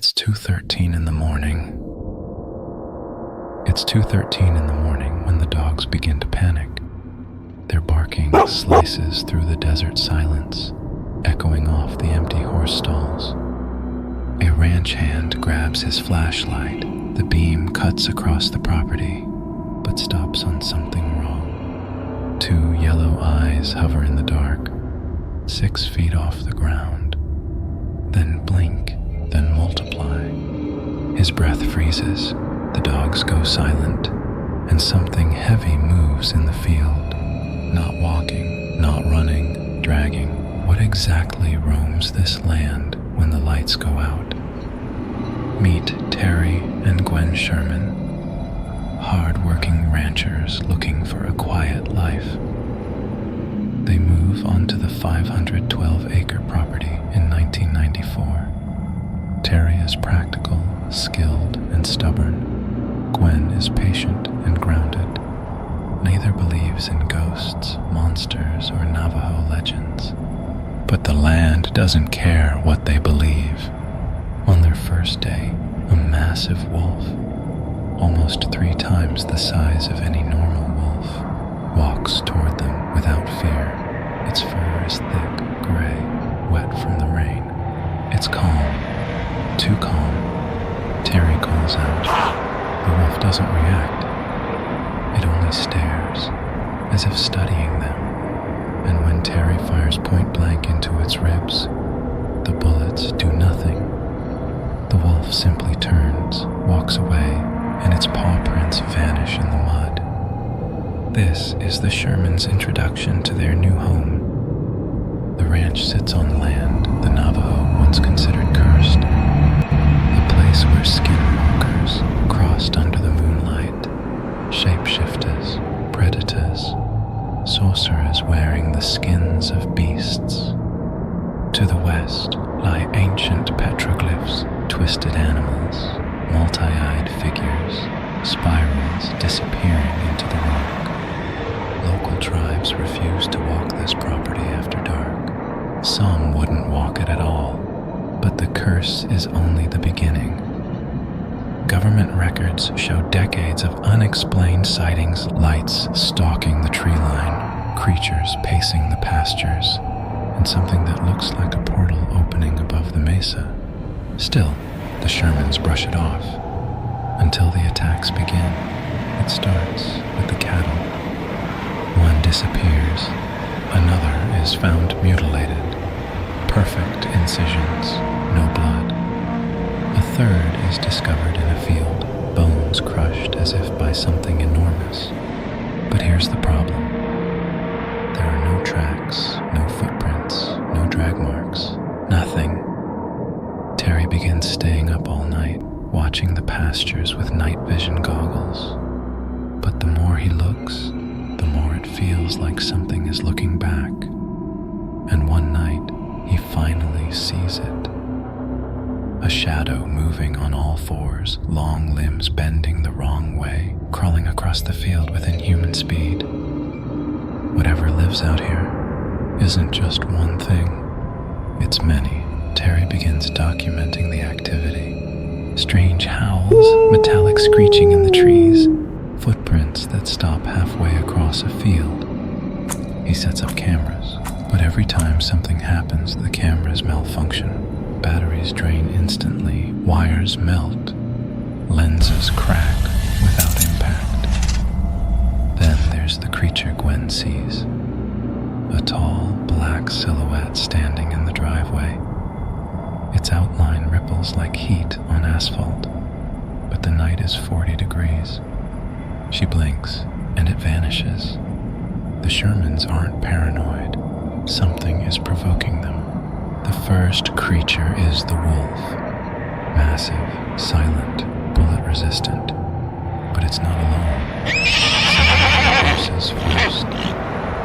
It's 2:13 in the morning. It's 2:13 in the morning when the dogs begin to panic. Their barking slices through the desert silence, echoing off the empty horse stalls. A ranch hand grabs his flashlight. The beam cuts across the property, but stops on something wrong. Two yellow eyes hover in the dark, 6 feet off the ground. Then blink, then multiply. His breath freezes, the dogs go silent, and something heavy moves in the field. Not walking, not running, dragging. What exactly roams this land when the lights go out? Meet Terry and Gwen Sherman, hard-working ranchers looking for a quiet life. They move onto the 512-acre property in 1994. Terry is practical, skilled, and stubborn. Gwen is patient and grounded. Neither believes in ghosts, monsters, or Navajo legends. But the land doesn't care what they believe. On their first day, a massive wolf, almost 3 times the size of any normal wolf, walks toward them without fear. Its fur is thick, gray, wet from the rain. It's calm, too calm. Terry calls out. The wolf doesn't react. It only stares, as if studying them. And when Terry fires point blank into its ribs, the bullets do nothing. The wolf simply turns, walks away, and its paw prints vanish in the mud. This is the Shermans' introduction to their new home. The ranch sits on land the Navajo once considered cursed, a place where skinwalkers crossed under the moonlight, shapeshifters, predators, sorcerers wearing the skins of beasts. To the west lie ancient petroglyphs, twisted animals, multi-eyed figures, spirals disappearing into the rock. Local tribes refuse to walk this property after dark. Some wouldn't walk it at all, but the curse is only the beginning. Government records show decades of unexplained sightings, lights stalking the tree line, creatures pacing the pastures, and something that looks like a portal opening above the mesa. Still, the Shermans brush it off. Until the attacks begin. It starts with the cattle. One disappears. Another is found mutilated. Perfect incisions, no blood. A third is discovered in a field, bones crushed as if by something enormous. But here's the problem. There are no tracks, no footprints, no drag marks, nothing. Terry begins staying up all night, watching the pastures with night vision goggles. But the more he looks, the more it feels like something is looking back. And one night, he finally sees it. A shadow moving on all fours, long limbs bending the wrong way, crawling across the field with inhuman speed. Whatever lives out here isn't just one thing, it's many. Terry begins documenting the activity. Strange howls, metallic screeching in the trees, footprints that stop halfway across a field. He sets up cameras, but every time something happens, the cameras malfunction. Batteries drain instantly, wires melt, lenses crack without impact. Then there's the creature Gwen sees. A tall, black silhouette standing in the driveway. Its outline ripples like heat on asphalt, but the night is 40 degrees. She blinks, and it vanishes. The Shermans aren't paranoid. Something is provoking them. The first creature is the wolf. Massive, silent, bullet-resistant. But it's not alone. Horses first.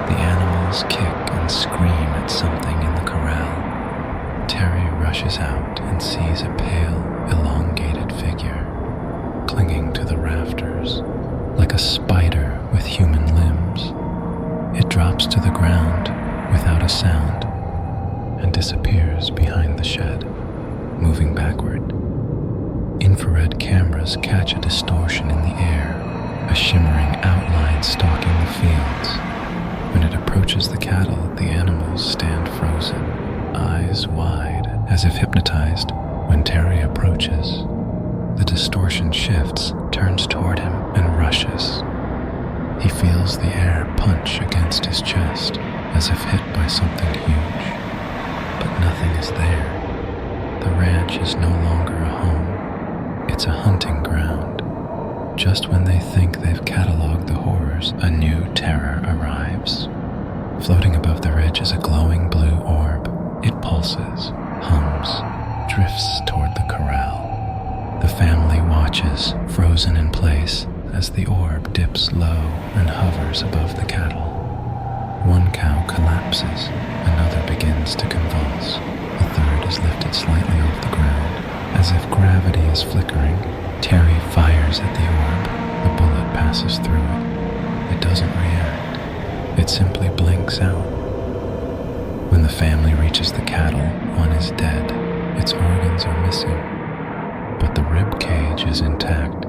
The animals kick and scream at something in the corral. Terry rushes out and sees a pale, elongated figure, clinging to the rafters, like a spider with human limbs. It drops to the ground without a sound and disappears behind the shed, moving backward. orbs catch a distortion in the air, a shimmering outline stalking the fields. When it approaches the cattle, the animals stand frozen, eyes wide, as if hypnotized. When Terry approaches, the distortion shifts, turns toward him, and rushes. He feels the air punch against his chest, as if hit by something huge. But nothing is there. The ranch is no longer a home. It's a hunting ground. Just when they think they've cataloged the horrors, a new terror arrives. Floating above the ridge is a glowing blue orb. It pulses, hums, drifts toward the corral. The family watches, frozen in place, as the orb dips low and hovers above the cattle. One cow collapses, another begins to convulse. A third is lifted slightly off the ground. As if gravity is flickering, Terry fires at the orb. The bullet passes through it. It doesn't react. It simply blinks out. When the family reaches the cattle, one is dead. Its organs are missing, but the rib cage is intact.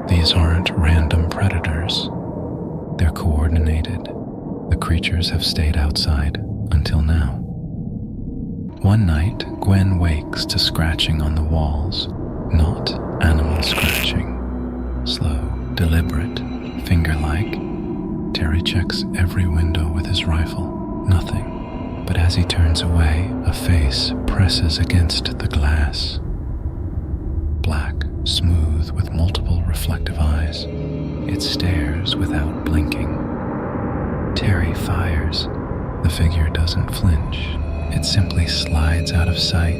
These aren't random predators. They're coordinated. The creatures have stayed outside until now. One night, Gwen wakes to scratching on the walls. Not animal scratching. Slow, deliberate, finger-like. Terry checks every window with his rifle. Nothing. But as he turns away, a face presses against the glass. Black, smooth, with multiple reflective eyes. It stares without blinking. Terry fires. The figure doesn't flinch. It simply slides out of sight.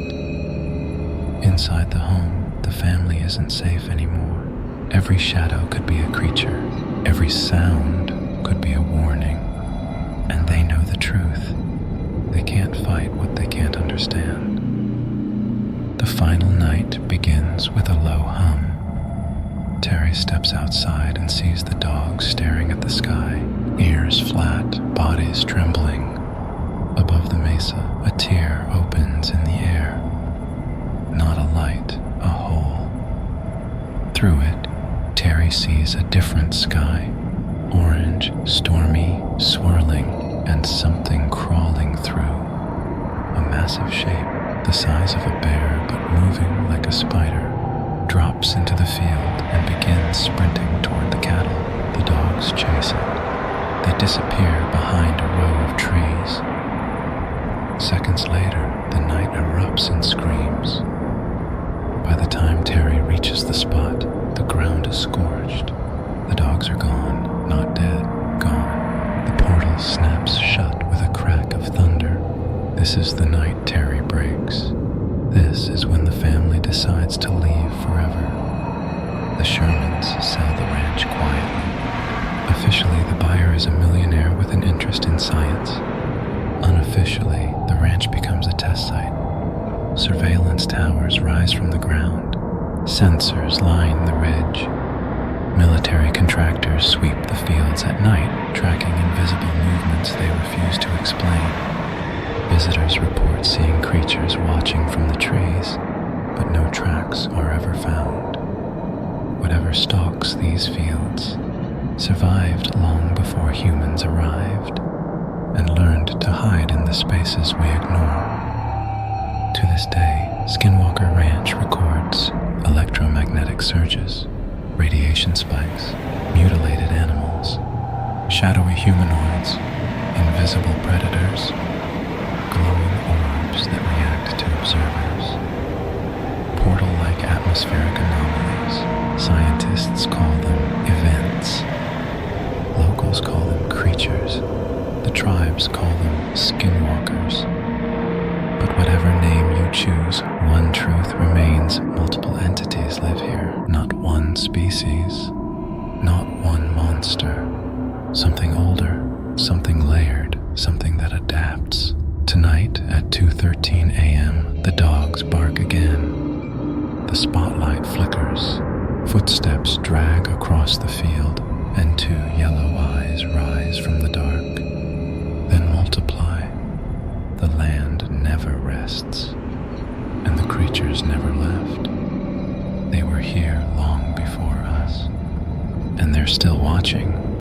Inside the home, the family isn't safe anymore. Every shadow could be a creature. Every sound could be a warning. And they know the truth. They can't fight what they can't understand. The final night begins with a low hum. Terry steps outside and sees the dogs staring at the sky, ears flat, bodies trembling. Above the mesa, a tear opens in the air. Not a light, a hole. Through it, Terry sees a different sky. Orange, stormy, swirling, and something crawling through. A massive shape, the size of a bear but moving like a spider, drops into the field and begins sprinting toward the cattle. The dogs chase it. They disappear behind a row of trees. Seconds later, the night erupts in screams. By the time Terry reaches the spot, the ground is scorched. The dogs are gone, not dead, gone. The portal snaps shut with a crack of thunder. This is the night Terry breaks. This is when the family decides to leave forever. The Shermans sell the ranch quietly. Officially, the buyer is a millionaire with an interest in science. Unofficially, the ranch becomes a test site. Surveillance towers rise from the ground. Sensors line the ridge. Military contractors sweep the fields at night, tracking invisible movements they refuse to explain. Visitors report seeing creatures watching from the trees, but no tracks are ever found. Whatever stalks these fields survived long before humans arrived and learned to hide in the spaces we ignore. To this day, Skinwalker Ranch records electromagnetic surges, radiation spikes, mutilated animals, shadowy humanoids, invisible predators, glowing orbs that react to observers, portal-like atmospheric anomalies. Scientists call them events. Locals call them creatures. The tribes call them skinwalkers. But whatever name you choose, one truth remains: multiple entities live here. Not one species, not one monster. Something older, something layered, something that adapts. Tonight at 2:13 a.m., the dogs bark again. The spotlight flickers. Footsteps drag across the field, and two yellow eyes rise from the dark, then multiply. The land never rests, and the creatures never left. They were here long before us. And they're still watching.